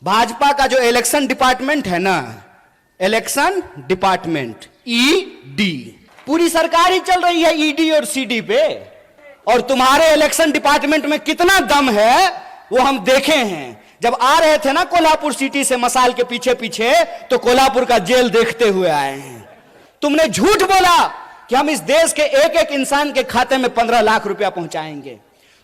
भाजपा का जो election department है ना, इलेक्शन डिपार्टमेंट ईडी, पूरी सरकार ही चल रही है ईडी और सीडी पे। और तुम्हारे इलेक्शन डिपार्टमेंट में कितना दम है वो हम देखे हैं। जब आ रहे थे ना कोल्हापुर सिटी से मसाल के पीछे पीछे, तो कोल्हापुर का जेल देखते हुए आए हैं। तुमने झूठ बोला कि हम इस देश के एक एक इंसान के खाते में 15 लाख रुपया पहुंचाएंगे।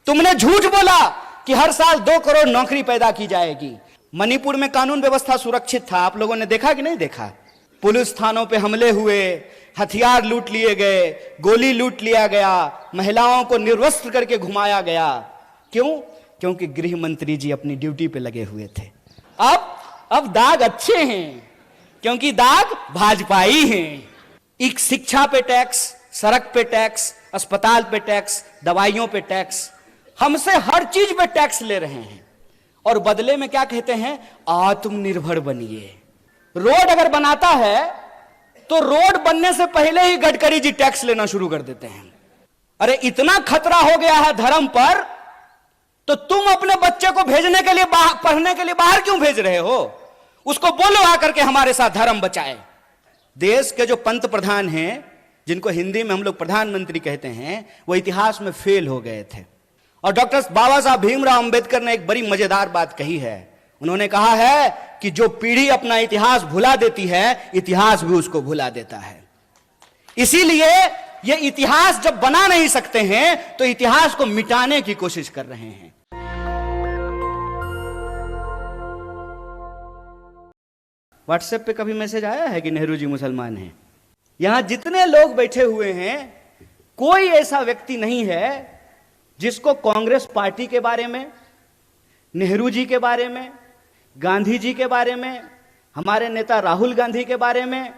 तुमने झूठ बोला कि हर साल 2 करोड़ नौकरी पैदा की जाएगी। मणिपुर में कानून व्यवस्था सुरक्षित था, आप लोगों ने देखा कि नहीं देखा? पुलिस थानों पे हमले हुए, हथियार लूट लिए गए, गोली लूट लिया गया, महिलाओं को निर्वस्त्र करके घुमाया गया। क्यों? क्योंकि गृह मंत्री जी अपनी ड्यूटी पे लगे हुए थे। अब दाग अच्छे हैं, क्योंकि दाग भाजपाई हैं। एक शिक्षा पे टैक्स, सड़क पे टैक्स, अस्पताल पे टैक्स, दवाइयों पे टैक्स, हमसे हर चीज पे टैक्स ले रहे हैं। और बदले में क्या कहते हैं? आत्मनिर्भर बनिए। रोड अगर बनाता है तो रोड बनने से पहले ही गडकरी जी टैक्स लेना शुरू कर देते हैं। अरे इतना खतरा हो गया है धर्म पर, तो तुम अपने बच्चे को भेजने के लिए पढ़ने के लिए बाहर क्यों भेज रहे हो? उसको बोलो आकर के हमारे साथ धर्म बचाए। देश के जो पंत प्रधान हैं, जिनको हिंदी में हम लोग प्रधानमंत्री कहते हैं, वो इतिहास में फेल हो गए थे। और डॉक्टर बाबा साहब भीमराव अंबेडकर ने एक बड़ी मजेदार बात कही है। उन्होंने कहा है कि जो पीढ़ी अपना इतिहास भुला देती है, इतिहास भी उसको भुला देता है। इसीलिए ये इतिहास जब बना नहीं सकते हैं, तो इतिहास को मिटाने की कोशिश कर रहे हैं। व्हाट्सएप पे कभी मैसेज आया है कि नेहरू जी मुसलमान हैं? यहां जितने लोग बैठे हुए हैं, कोई ऐसा व्यक्ति नहीं है जिसको कांग्रेस पार्टी के बारे में, नेहरू जी के बारे में, गांधी जी के बारे में, हमारे नेता राहुल गांधी के बारे में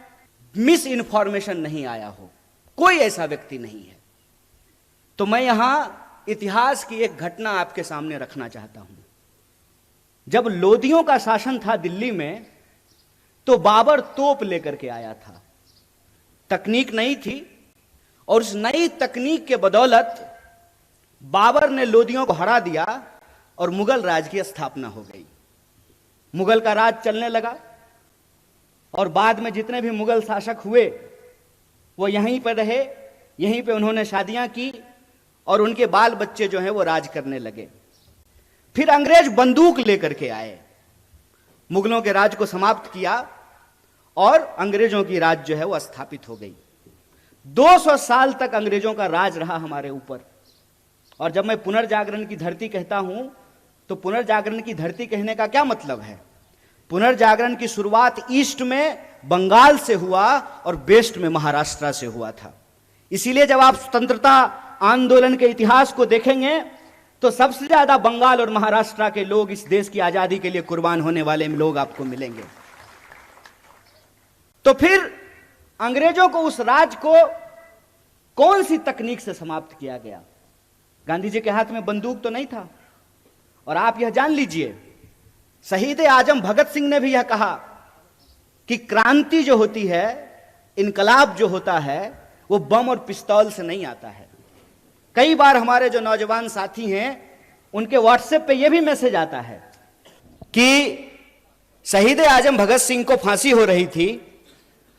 मिस इन्फॉर्मेशन नहीं आया हो। कोई ऐसा व्यक्ति नहीं है। तो मैं यहां इतिहास की एक घटना आपके सामने रखना चाहता हूं। जब लोदियों का शासन था दिल्ली में, तो बाबर तोप लेकर के आया था। तकनीक नई थी, और उस नई तकनीक के बदौलत बाबर ने लोदियों को हरा दिया और मुगल राज की स्थापना हो गई। मुगल का राज चलने लगा, और बाद में जितने भी मुगल शासक हुए वो यहीं पर रहे, यहीं पे उन्होंने शादियां की, और उनके बाल बच्चे जो हैं वो राज करने लगे। फिर अंग्रेज बंदूक लेकर के आए, मुगलों के राज को समाप्त किया, और अंग्रेजों की राज जो है वो स्थापित हो गई। 200 साल तक अंग्रेजों का राज रहा हमारे ऊपर। और जब मैं पुनर्जागरण की धरती कहता हूं, तो पुनर्जागरण की धरती कहने का क्या मतलब है? पुनर्जागरण की शुरुआत ईस्ट में बंगाल से हुआ और वेस्ट में महाराष्ट्र से हुआ था। इसीलिए जब आप स्वतंत्रता आंदोलन के इतिहास को देखेंगे, तो सबसे ज्यादा बंगाल और महाराष्ट्र के लोग इस देश की आजादी के लिए कुर्बान होने वाले लोग आपको मिलेंगे। तो फिर अंग्रेजों को, उस राज को कौन सी तकनीक से समाप्त किया गया? गांधी जी के हाथ में बंदूक तो नहीं था। और आप यह जान लीजिए, शहीद आजम भगत सिंह ने भी यह कहा कि क्रांति जो होती है, इनकलाब जो होता है, वो बम और पिस्तौल से नहीं आता है। कई बार हमारे जो नौजवान साथी हैं, उनके व्हाट्सएप पे यह भी मैसेज आता है कि शहीद आजम भगत सिंह को फांसी हो रही थी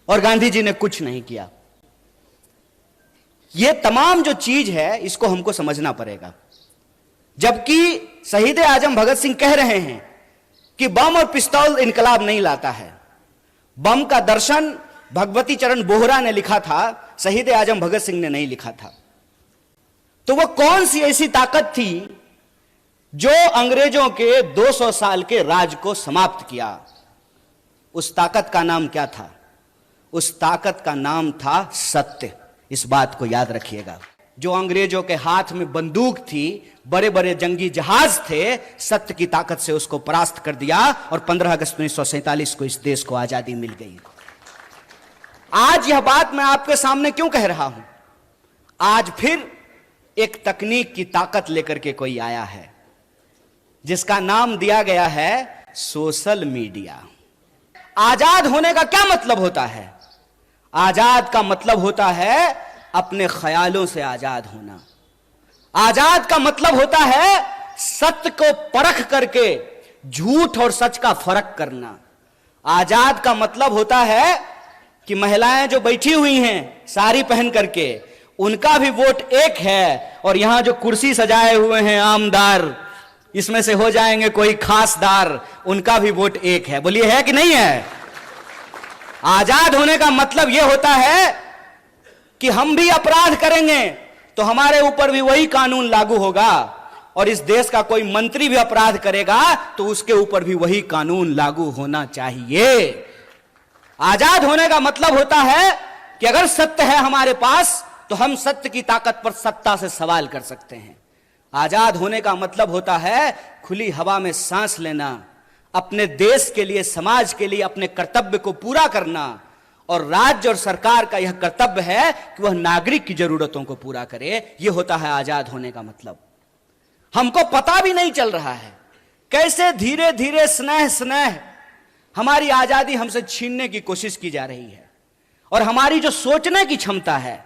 और गांधी जी ने कुछ नहीं किया। यह तमाम जो चीज है, इसको हमको समझना पड़ेगा। जबकि शहीद आजम भगत सिंह कह रहे हैं कि बम और पिस्तौल इनकलाब नहीं लाता है। बम का दर्शन भगवती चरण बोहरा ने लिखा था, शहीद आजम भगत सिंह ने नहीं लिखा था। तो वो कौन सी ऐसी ताकत थी जो अंग्रेजों के 200 साल के राज को समाप्त किया? उस ताकत का नाम क्या था? उस ताकत का नाम था सत्य। इस बात को याद रखिएगा। जो अंग्रेजों के हाथ में बंदूक थी, बड़े बड़े जंगी जहाज थे, सत्य की ताकत से उसको परास्त कर दिया, और 15 अगस्त 1947 को इस देश को आजादी मिल गई। आज यह बात मैं आपके सामने क्यों कह रहा हूं? आज फिर एक तकनीक की ताकत लेकर के कोई आया है, जिसका नाम दिया गया है सोशल मीडिया। आजाद होने का क्या मतलब होता है? आजाद का मतलब होता है अपने ख्यालों से आजाद होना। आजाद का मतलब होता है सत्य को परख करके झूठ और सच का फर्क करना। आजाद का मतलब होता है कि महिलाएं जो बैठी हुई हैं साड़ी पहन करके, उनका भी वोट एक है, और यहां जो कुर्सी सजाए हुए हैं आमदार, इसमें से हो जाएंगे कोई खासदार, उनका भी वोट एक है। बोलिए है कि नहीं है? आजाद होने का मतलब यह होता है कि हम भी अपराध करेंगे तो हमारे ऊपर भी वही कानून लागू होगा, और इस देश का कोई मंत्री भी अपराध करेगा तो उसके ऊपर भी वही कानून लागू होना चाहिए। आजाद होने का मतलब होता है कि अगर सत्य है हमारे पास तो हम सत्य की ताकत पर सत्ता से सवाल कर सकते हैं। आजाद होने का मतलब होता है खुली हवा में सांस लेना, अपने देश के लिए, समाज के लिए अपने कर्तव्य को पूरा करना, और राज्य और सरकार का यह कर्तव्य है कि वह नागरिक की जरूरतों को पूरा करे। यह होता है आजाद होने का मतलब। हमको पता भी नहीं चल रहा है कैसे धीरे धीरे स्नेह स्नेह हमारी आजादी हमसे छीनने की कोशिश की जा रही है, और हमारी जो सोचने की क्षमता है।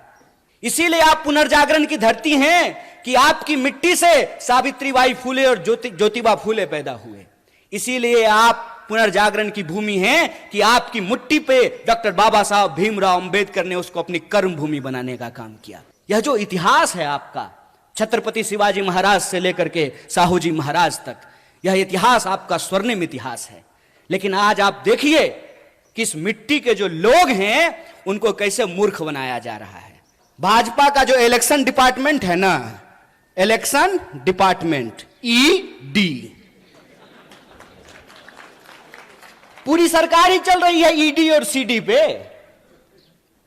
इसीलिए आप पुनर्जागरण की धरती हैं कि आपकी मिट्टी से सावित्रीबाई फूले और ज्योतिबा फूले पैदा हुए। इसीलिए आप पुनर्जागरण की भूमि हैं कि आपकी मुट्ठी पे डॉक्टर बाबा साहब भीमराव अंबेडकर ने उसको अपनी कर्म भूमि बनाने का काम किया। यह जो इतिहास है आपका, छत्रपति शिवाजी महाराज से लेकर के साहू जी महाराज तक, यह इतिहास आपका स्वर्णिम इतिहास है। लेकिन आज आप देखिए कि इस मिट्टी के जो लोग हैं उनको कैसे मूर्ख बनाया जा रहा है। भाजपा का जो इलेक्शन डिपार्टमेंट है ना, इलेक्शन डिपार्टमेंट ईडी, पूरी सरकार ही चल रही है ईडी और सीडी पे।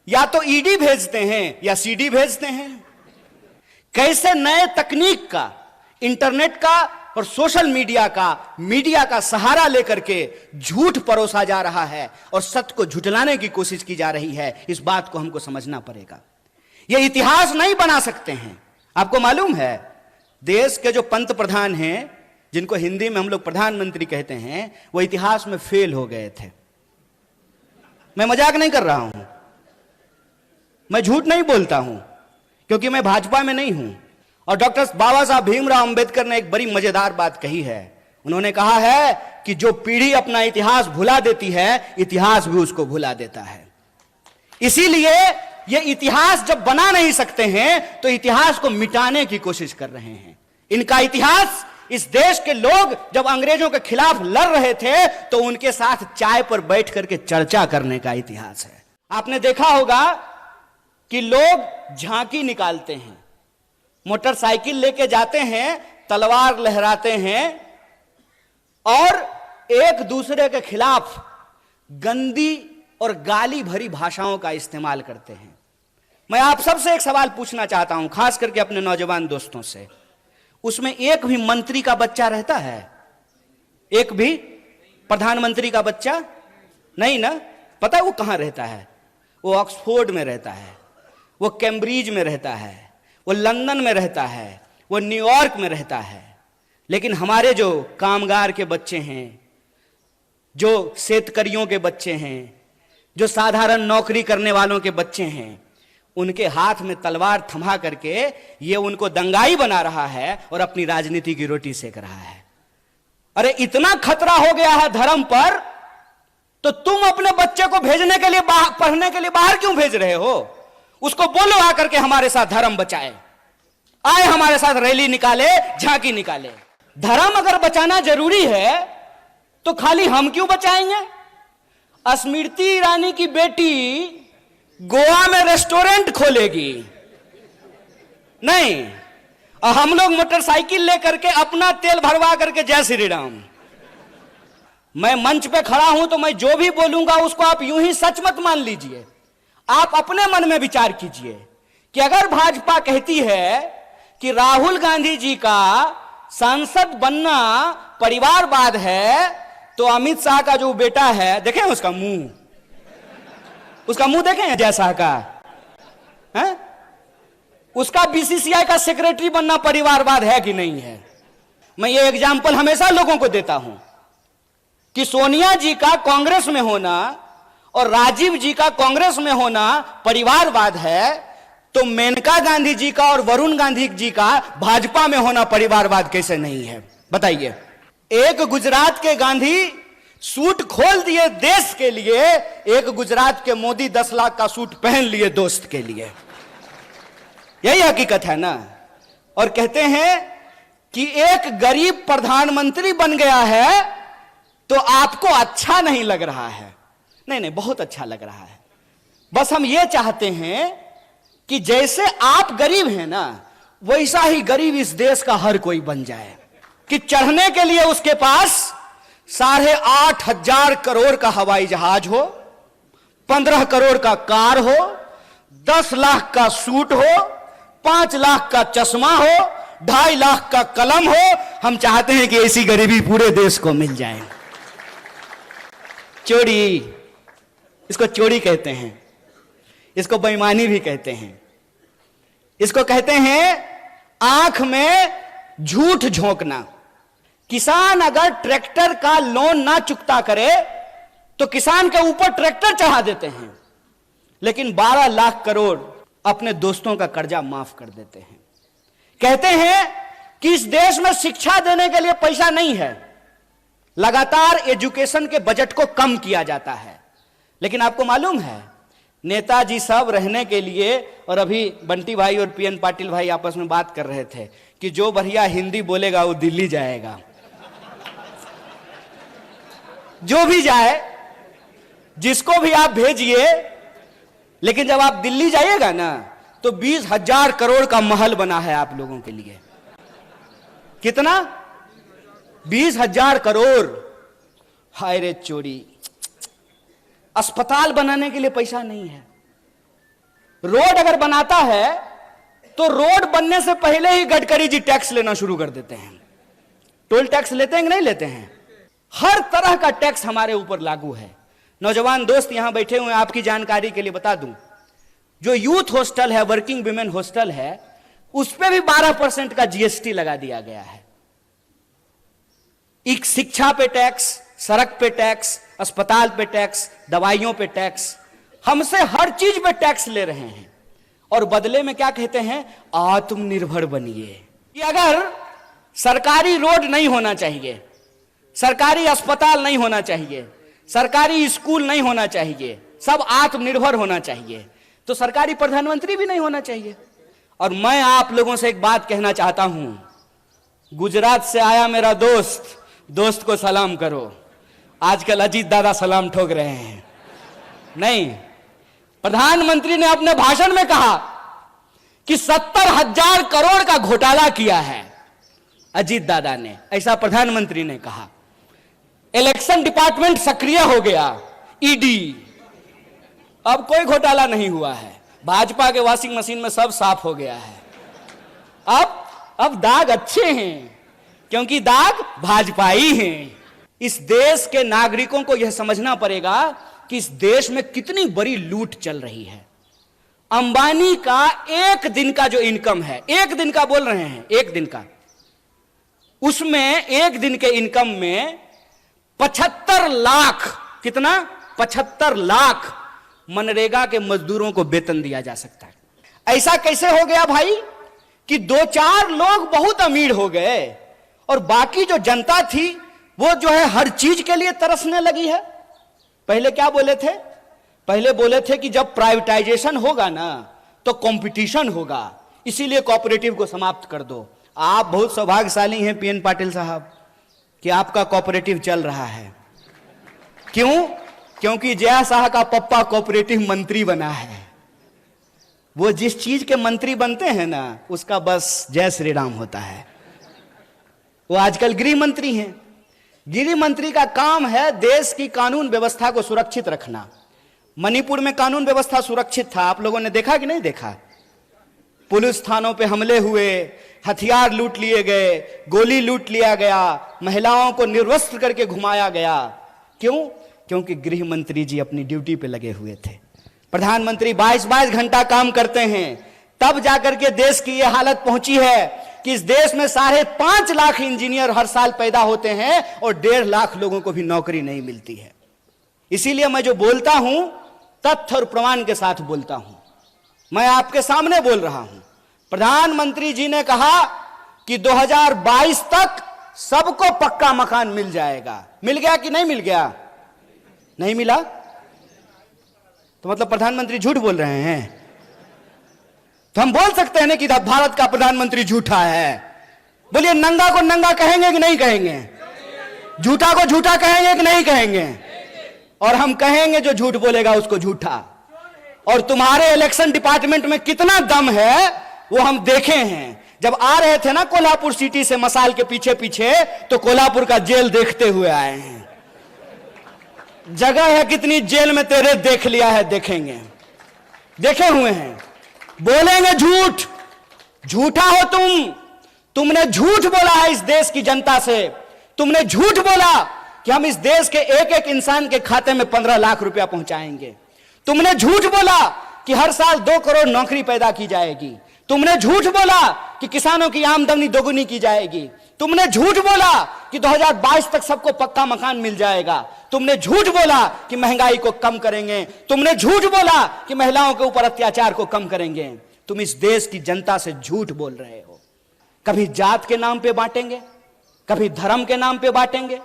या तो ईडी भेजते हैं या सीडी भेजते हैं। कैसे नए तकनीक का, इंटरनेट का और सोशल मीडिया का सहारा लेकर के झूठ परोसा जा रहा है और सत्य को झुठलाने की कोशिश की जा रही है। इस बात को हमको समझना पड़ेगा। ये इतिहास नहीं बना सकते हैं। आपको मालूम है देश के जो पंत प्रधान हैं, जिनको हिंदी में हम लोग प्रधानमंत्री कहते हैं, वो इतिहास में फेल हो गए थे। मैं मजाक नहीं कर रहा हूं, मैं झूठ नहीं बोलता हूं, क्योंकि मैं भाजपा में नहीं हूं। और डॉक्टर बाबा साहब भीमराव अंबेडकर ने एक बड़ी मजेदार बात कही है। उन्होंने कहा है कि जो पीढ़ी अपना इतिहास भुला देती है, इतिहास भी उसको भुला देता है। इसीलिए ये इतिहास जब बना नहीं सकते हैं तो इतिहास को मिटाने की कोशिश कर रहे हैं। इनका इतिहास, इस देश के लोग जब अंग्रेजों के खिलाफ लड़ रहे थे तो उनके साथ चाय पर बैठ करके चर्चा करने का इतिहास है। आपने देखा होगा कि लोग झांकी निकालते हैं, मोटरसाइकिल लेके जाते हैं, तलवार लहराते हैं और एक दूसरे के खिलाफ गंदी और गाली भरी भाषाओं का इस्तेमाल करते हैं। मैं आप सबसे एक सवाल पूछना चाहता हूं, खास करके अपने नौजवान दोस्तों से। उसमें एक भी मंत्री का बच्चा रहता है? एक भी प्रधानमंत्री का बच्चा नहीं ना? पता है वो कहां रहता है? वो ऑक्सफोर्ड में रहता है, वो कैम्ब्रिज में रहता है, वो लंदन में रहता है, वो न्यूयॉर्क में रहता है। लेकिन हमारे जो कामगार के बच्चे हैं, जो शेतकरियों के बच्चे हैं, जो साधारण नौकरी करने वालों के बच्चे हैं, उनके हाथ में तलवार थमा करके ये उनको दंगाई बना रहा है और अपनी राजनीति की रोटी सेक रहा है। अरे इतना खतरा हो गया है धर्म पर, तो तुम अपने बच्चे को भेजने के लिए, पढ़ने के लिए बाहर क्यों भेज रहे हो? उसको बोलो आकर के हमारे साथ धर्म बचाए, आए हमारे साथ रैली निकाले, झांकी निकाले। धर्म अगर बचाना जरूरी है तो खाली हम क्यों बचाएंगे? स्मृति ईरानी की बेटी गोवा में रेस्टोरेंट खोलेगी नहीं, और हम लोग मोटरसाइकिल लेकर के अपना तेल भरवा करके जय श्री राम। मैं मंच पे खड़ा हूं तो मैं जो भी बोलूंगा उसको आप यूं ही सच मत मान लीजिए। आप अपने मन में विचार कीजिए कि अगर भाजपा कहती है कि राहुल गांधी जी का सांसद बनना परिवारवाद है, तो अमित शाह का जो बेटा है, देखें उसका मुंह, उसका मुंह देखें जय शाह का है? उसका बीसीसीआई का सेक्रेटरी बनना परिवारवाद है कि नहीं है? मैं ये एग्जाम्पल हमेशा लोगों को देता हूं कि सोनिया जी का कांग्रेस में होना और राजीव जी का कांग्रेस में होना परिवारवाद है, तो मेनका गांधी जी का और वरुण गांधी जी का भाजपा में होना परिवारवाद कैसे नहीं है? बताइए। एक गुजरात के गांधी सूट खोल दिए देश के लिए, एक गुजरात के मोदी 10 लाख का सूट पहन लिए दोस्त के लिए। यही हकीकत है ना। और कहते हैं कि एक गरीब प्रधानमंत्री बन गया है तो आपको अच्छा नहीं लग रहा है। नहीं नहीं, बहुत अच्छा लग रहा है। बस हम ये चाहते हैं कि जैसे आप गरीब हैं ना, वैसा ही गरीब इस देश का हर कोई बन जाए, कि चढ़ने के लिए उसके पास 8,500 करोड़ का हवाई जहाज हो, 15 करोड़ का कार हो, 10 लाख का सूट हो, 5 लाख का चश्मा हो, 2.5 लाख का कलम हो। हम चाहते हैं कि ऐसी गरीबी पूरे देश को मिल जाए। चोरी, इसको चोरी कहते हैं, इसको बेईमानी भी कहते हैं, इसको कहते हैं आंख में झूठ झोंकना। किसान अगर ट्रैक्टर का लोन ना चुकता करे तो किसान के ऊपर ट्रैक्टर चढ़ा देते हैं, लेकिन 12 लाख करोड़ अपने दोस्तों का कर्जा माफ कर देते हैं। कहते हैं कि इस देश में शिक्षा देने के लिए पैसा नहीं है, लगातार एजुकेशन के बजट को कम किया जाता है। लेकिन आपको मालूम है, नेताजी सब रहने के लिए, और अभी बंटी भाई और पीएन पाटिल भाई आपस में बात कर रहे थे कि जो बढ़िया हिंदी बोलेगा वो दिल्ली जाएगा। जो भी जाए, जिसको भी आप भेजिए, लेकिन जब आप दिल्ली जाइएगा ना तो 20,000 करोड़ का महल बना है आप लोगों के लिए। कितना? 20,000 करोड़। हाय रे चोरी। अस्पताल बनाने के लिए पैसा नहीं है। रोड अगर बनाता है तो रोड बनने से पहले ही गडकरी जी टैक्स लेना शुरू कर देते हैं। टोल टैक्स लेते हैं कि नहीं लेते हैं? हर तरह का टैक्स हमारे ऊपर लागू है। नौजवान दोस्त यहां बैठे हुए, आपकी जानकारी के लिए बता दूं, जो यूथ हॉस्टल है, वर्किंग विमेन हॉस्टल है, उस पर भी 12% का जीएसटी लगा दिया गया है। एक शिक्षा पे टैक्स, सड़क पे टैक्स, अस्पताल पे टैक्स, दवाइयों पे टैक्स, हमसे हर चीज पे टैक्स ले रहे हैं। और बदले में क्या कहते हैं? आत्मनिर्भर बनिए। कि अगर सरकारी रोड नहीं होना चाहिए, सरकारी अस्पताल नहीं होना चाहिए, सरकारी स्कूल नहीं होना चाहिए, सब आत्मनिर्भर होना चाहिए, तो सरकारी प्रधानमंत्री भी नहीं होना चाहिए। और मैं आप लोगों से एक बात कहना चाहता हूं, गुजरात से आया मेरा दोस्त को सलाम करो। आजकल अजीत दादा सलाम ठोक रहे हैं। नहीं, प्रधानमंत्री ने अपने भाषण में कहा कि 70,000 करोड़ का घोटाला किया है अजीत दादा ने, ऐसा प्रधानमंत्री ने कहा। इलेक्शन डिपार्टमेंट सक्रिय हो गया, ईडी। अब कोई घोटाला नहीं हुआ है, भाजपा के वॉशिंग मशीन में सब साफ हो गया है। अब दाग अच्छे हैं, क्योंकि दाग भाजपाई हैं। इस देश के नागरिकों को यह समझना पड़ेगा कि इस देश में कितनी बड़ी लूट चल रही है। अंबानी का एक दिन का जो इनकम है, एक दिन का बोल रहे हैं, एक दिन का, उसमें एक दिन के इनकम में 75 लाख, कितना? 75 लाख मनरेगा के मजदूरों को वेतन दिया जा सकता है। ऐसा कैसे हो गया भाई कि 2-4 लोग बहुत अमीर हो गए और बाकी जो जनता थी वो जो है हर चीज के लिए तरसने लगी है। पहले क्या बोले थे? पहले बोले थे कि जब प्राइवेटाइजेशन होगा ना तो कंपटीशन होगा, इसीलिए कोऑपरेटिव को समाप्त कर दो। आप बहुत सौभाग्यशाली हैं पीएन पाटिल साहब कि आपका कोऑपरेटिव चल रहा है। क्यों? क्योंकि जया शाह का पप्पा कोऑपरेटिव मंत्री बना है। वो जिस चीज के मंत्री बनते हैं ना, उसका बस जय श्री राम होता है। वो आजकल गृह मंत्री हैं। गृह मंत्री का काम है देश की कानून व्यवस्था को सुरक्षित रखना। मणिपुर में कानून व्यवस्था सुरक्षित था, आप लोगों ने देखा कि नहीं देखा? पुलिस थानों पे हमले हुए, हथियार लूट लिए गए, गोली लूट लिया गया, महिलाओं को निर्वस्त्र करके घुमाया गया। क्यों? क्योंकि गृह मंत्री जी अपनी ड्यूटी पे लगे हुए थे। प्रधानमंत्री 22-22 घंटा काम करते हैं, तब जाकर के देश की यह हालत पहुंची है कि इस देश में 5.5 लाख इंजीनियर हर साल पैदा होते हैं और 1.5 लाख लोगों को भी नौकरी नहीं मिलती है। इसीलिए मैं जो बोलता हूं तथ्य और प्रमाण के साथ बोलता हूं। मैं आपके सामने बोल रहा हूं। प्रधानमंत्री जी ने कहा कि 2022 तक सबको पक्का मकान मिल जाएगा। मिल गया कि नहीं मिल गया? नहीं मिला तो मतलब प्रधानमंत्री झूठ बोल रहे हैं। तो हम बोल सकते हैं ना कि भारत का प्रधानमंत्री झूठा है। बोलिए, नंगा को नंगा कहेंगे कि नहीं कहेंगे? झूठा को झूठा कहेंगे कि नहीं कहेंगे? और हम कहेंगे जो झूठ बोलेगा उसको झूठा। और तुम्हारे इलेक्शन डिपार्टमेंट में कितना दम है वो हम देखे हैं। जब आ रहे थे ना कोल्हापुर सिटी से मसाल के पीछे पीछे, तो कोल्हापुर का जेल देखते हुए आए हैं। जगह है कितनी जेल में तेरे, देख लिया है, देखेंगे, देखे हुए हैं। बोलेंगे झूठ, झूठा हो तुमने झूठ बोला है इस देश की जनता से। तुमने झूठ बोला कि हम इस देश के एक एक इंसान के खाते में 15 लाख रुपया पहुंचाएंगे। तुमने झूठ बोला कि हर साल 2 करोड़ नौकरी पैदा की जाएगी। तुमने झूठ बोला कि किसानों की आमदनी दोगुनी की जाएगी। तुमने झूठ बोला कि 2022 तक सबको पक्का मकान मिल जाएगा। तुमने झूठ बोला कि महंगाई को कम करेंगे। तुमने झूठ बोला कि महिलाओं के ऊपर अत्याचार को कम करेंगे। तुम इस देश की जनता से झूठ बोल रहे हो। कभी जात के नाम पे बांटेंगे, कभी धर्म के नाम पे बांटेंगे।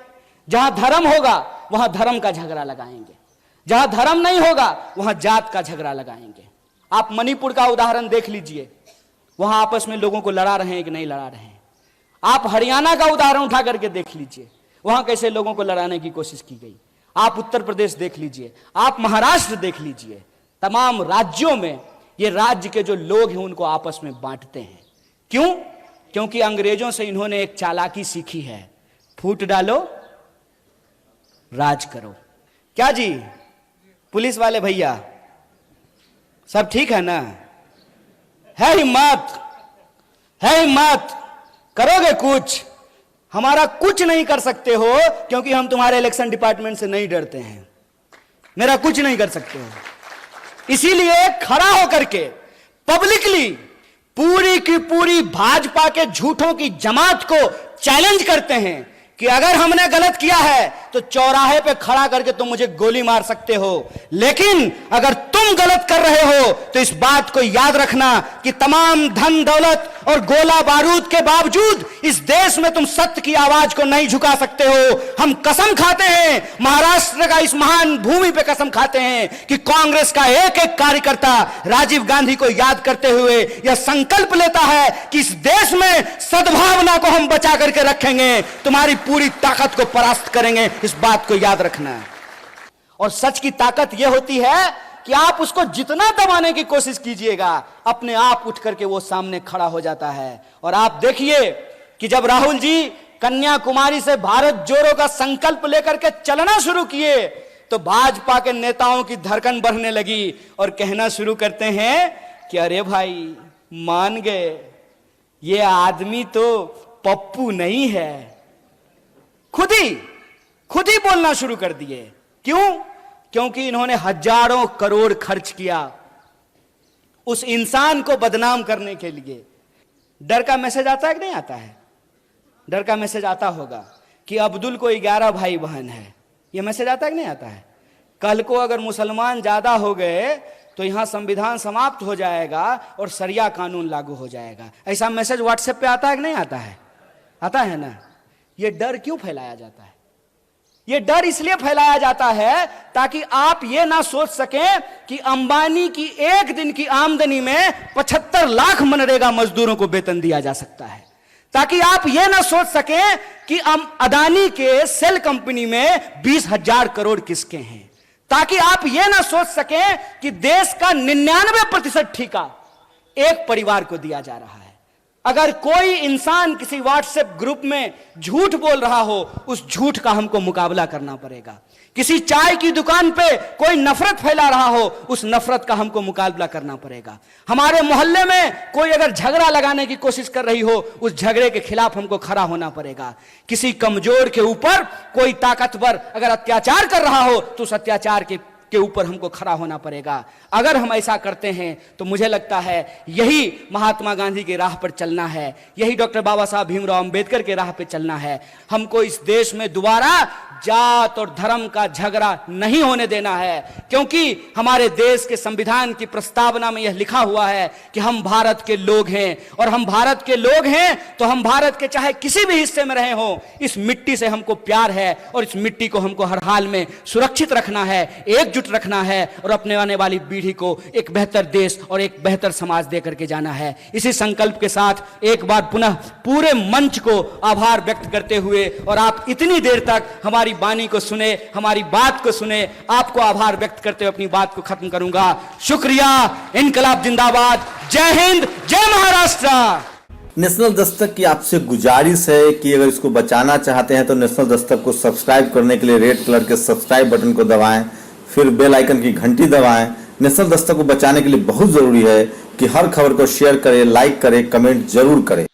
जहां धर्म होगा वहां धर्म का झगड़ा लगाएंगे, जहां धर्म नहीं होगा वहां जात का झगड़ा लगाएंगे। आप मणिपुर का उदाहरण देख लीजिए, वहां आपस में लोगों को लड़ा रहे हैं कि नहीं लड़ा रहे हैं। आप हरियाणा का उदाहरण उठा करके देख लीजिए, वहां कैसे लोगों को लड़ाने की कोशिश की गई। आप उत्तर प्रदेश देख लीजिए, आप महाराष्ट्र देख लीजिए। तमाम राज्यों में ये राज्य के जो लोग हैं उनको आपस में बांटते हैं। क्यों? क्योंकि अंग्रेजों से इन्होंने एक चालाकी सीखी है, फूट डालो राज करो। क्या जी पुलिस वाले भैया, सब ठीक है ना? है हिम्मत, है हिम्मत, करोगे कुछ? हमारा कुछ नहीं कर सकते हो क्योंकि हम तुम्हारे इलेक्शन डिपार्टमेंट से नहीं डरते हैं। मेरा कुछ नहीं कर सकते हो। इसीलिए खड़ा होकर के पब्लिकली पूरी की पूरी भाजपा के झूठों की जमात को चैलेंज करते हैं कि अगर हमने गलत किया है तो चौराहे पे खड़ा करके तुम मुझे गोली मार सकते हो, लेकिन अगर तुम गलत कर रहे हो तो इस बात को याद रखना कि तमाम धन दौलत और गोला बारूद के बावजूद इस देश में तुम सत्य की आवाज को नहीं झुका सकते हो। हम कसम खाते हैं, महाराष्ट्र का इस महान भूमि पे कसम खाते हैं कि कांग्रेस का एक एक कार्यकर्ता राजीव गांधी को याद करते हुए यह संकल्प लेता है कि इस देश में सद्भावना को हम बचा करके रखेंगे, तुम्हारी पूरी ताकत को परास्त करेंगे। इस बात को याद रखना है। और सच की ताकत यह होती है कि आप उसको जितना दबाने की कोशिश कीजिएगा, अपने आप उठ करके वो सामने खड़ा हो जाता है। और आप देखिए कि जब राहुल जी कन्याकुमारी से भारत जोड़ो का संकल्प लेकर के चलना शुरू किए तो भाजपा के नेताओं की धड़कन बढ़ने लगी और कहना शुरू करते हैं कि अरे भाई मान गए, ये आदमी तो पप्पू नहीं है। खुद ही बोलना शुरू कर दिए। क्यों? क्योंकि इन्होंने हजारों करोड़ खर्च किया उस इंसान को बदनाम करने के लिए। डर का मैसेज आता है कि नहीं आता है? डर का मैसेज आता होगा कि अब्दुल को 11 भाई बहन है। यह मैसेज आता है कि नहीं आता है? कल को अगर मुसलमान ज्यादा हो गए तो यहां संविधान समाप्त हो जाएगा और शरिया कानून लागू हो जाएगा। ऐसा मैसेज व्हाट्सएप पे आता है कि नहीं आता है? आता है ना। यह डर क्यों फैलाया जाता है? यह डर इसलिए फैलाया जाता है ताकि आप यह ना सोच सकें कि अंबानी की एक दिन की आमदनी में 75 लाख मनरेगा मजदूरों को वेतन दिया जा सकता है। ताकि आप यह ना सोच सकें कि अदानी के सेल कंपनी में 20,000 करोड़ किसके हैं। ताकि आप यह ना सोच सकें कि देश का 99% ठेका एक परिवार को दिया जा रहा है। अगर कोई इंसान किसी व्हाट्सएप ग्रुप में झूठ बोल रहा हो, उस झूठ का हमको मुकाबला करना पड़ेगा। किसी चाय की दुकान पे कोई नफरत फैला रहा हो, उस नफरत का हमको मुकाबला करना पड़ेगा। हमारे मोहल्ले में कोई अगर झगड़ा लगाने की कोशिश कर रही हो, उस झगड़े के खिलाफ हमको खड़ा होना पड़ेगा। किसी कमजोर के ऊपर कोई ताकतवर अगर अत्याचार कर रहा हो तो उस अत्याचार के के ऊपर हमको खड़ा होना पड़ेगा। अगर हम ऐसा करते हैं तो मुझे लगता है यही महात्मा गांधी की राह पर चलना है, यही डॉक्टर बाबा साहब भीमराव अंबेडकर के राह पर चलना है। हमको इस देश में दोबारा जात और धर्म का झगड़ा नहीं होने देना है, क्योंकि हमारे देश के संविधान की प्रस्तावना में यह लिखा हुआ है कि हम भारत के लोग हैं, और हम भारत के लोग हैं तो हम भारत के चाहे किसी भी हिस्से में रहे हो, इस मिट्टी से हमको प्यार है और इस मिट्टी को हमको हर हाल में सुरक्षित रखना है, एकजुट रखना है और अपने आने वाली पीढ़ी को एक बेहतर देश और एक बेहतर समाज दे करके जाना है। इसी संकल्प के साथ एक बार पुनः पूरे मंच को आभार व्यक्त करते हुए, और आप इतनी देर तक हमारी वाणी को सुने, हमारी बात को सुने, आपको आभार व्यक्त करते हुए अपनी बात को खत्म करूंगा। शुक्रिया। इनकलाब जिंदाबाद। जय हिंद, जय महाराष्ट्र। नेशनल दस्तक की आपसे गुजारिश है कि अगर इसको बचाना चाहते हैं तो नेशनल दस्तक को सब्सक्राइब करने के लिए रेड कलर के सब्सक्राइब बटन को दबाएं, फिर बेल आइकन की घंटी दबाएं। नेशनल दस्तक को बचाने के लिए बहुत जरूरी है कि हर खबर को शेयर करें, लाइक करें, कमेंट जरूर करें।